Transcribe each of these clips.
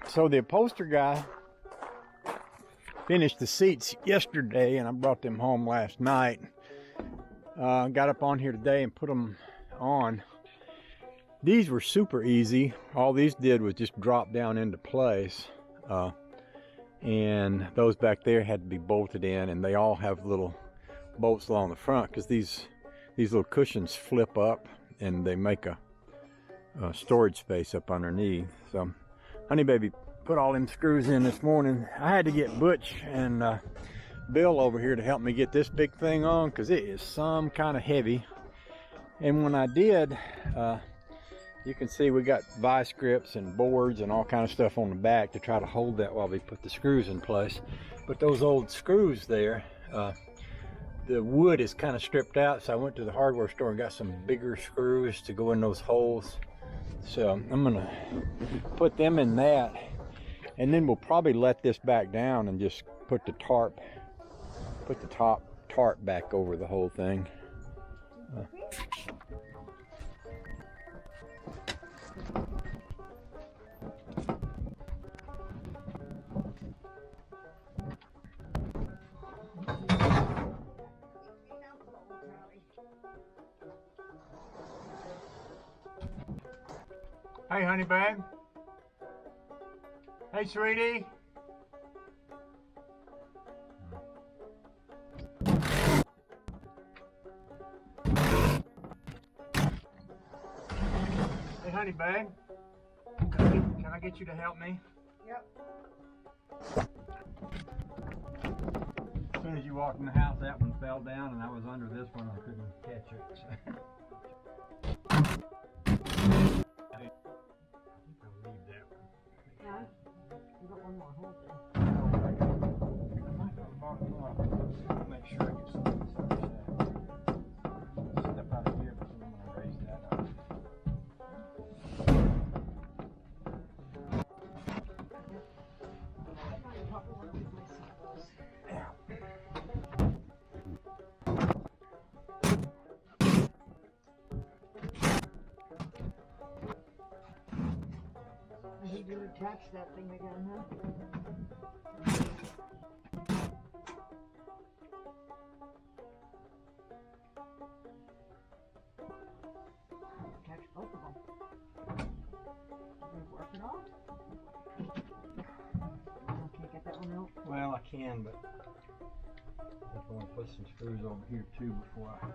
So the upholsterer guy finished the seats yesterday, and I brought them home last night. Got up on here today and put them on. These were super easy. All these did was just drop down into place. And those back there had to be bolted in, and they all have little bolts along the front because these little cushions flip up and they make a storage space up underneath. So Honey Baby put all them screws in this morning. I had to get Butch and Bill over here to help me get this big thing on because it is some kind of heavy. And when I did, you can see we got vice grips and boards and all kind of stuff on the back to try to hold that while we put the screws in place. But those old screws there, the wood is kind of stripped out, so I went to the hardware store and got some bigger screws to go in those holes. So I'm gonna put them in that, and then we'll probably let this back down and just put the top tarp back over the whole thing. Hey, honey babe. Hey, sweetie. Hey, honey babe. Can I get you to help me? Yep. As soon as you walked in the house, that one fell down, and I was under this one. I couldn't catch it. So. You got one more hole there. I might go bottom up. Make sure I get some of this other stuff. Step out of here because I'm going to raise that up. Yeah. I need to attach that thing again, huh? Attach both of them. Can you work it off? I can't get that one out. Well, I can, but I think I want to put some screws over here too before I.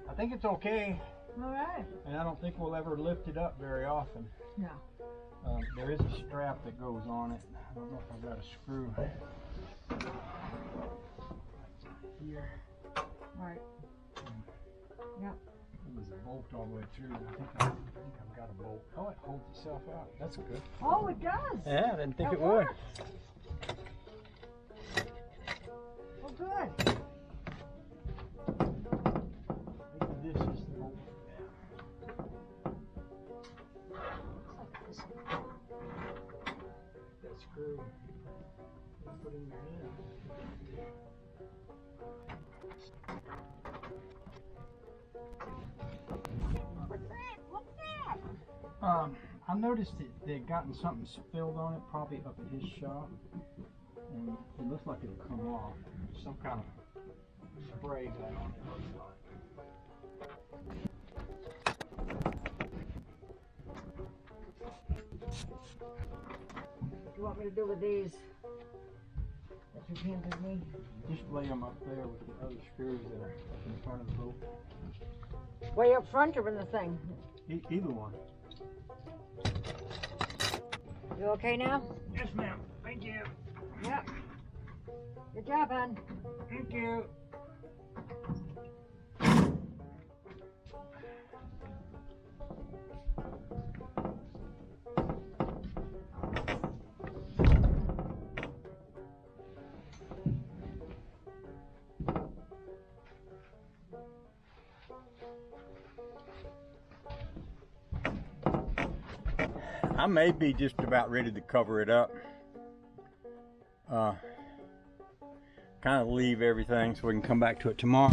I think it's okay. All right. And I don't think we'll ever lift it up very often. No. There is a strap that goes on it. I don't know if I've got a screw here. Right. Yep. It was a bolt all the way through. I think I've got a bolt. Oh, it holds itself out. That's good. Oh, it does. Yeah, I didn't think That it would. works. Oh, good. This is the bolt. That screw. Put in your hand. What's that? What's that? I noticed they'd gotten something spilled on it, probably up at his shop, and it looks like it'll come off. Some kind of spray got on it, looks like. What do you want me to do with these? The so you can't be me. Just lay them up there with the other screws that are in front of the boat. Way up front or in the thing? Either one. You okay now? Yes, ma'am. Thank you. Yep. Good job, hon. Thank you. I may be just about ready to cover it up. Kind of leave everything so we can come back to it tomorrow.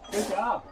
Good job.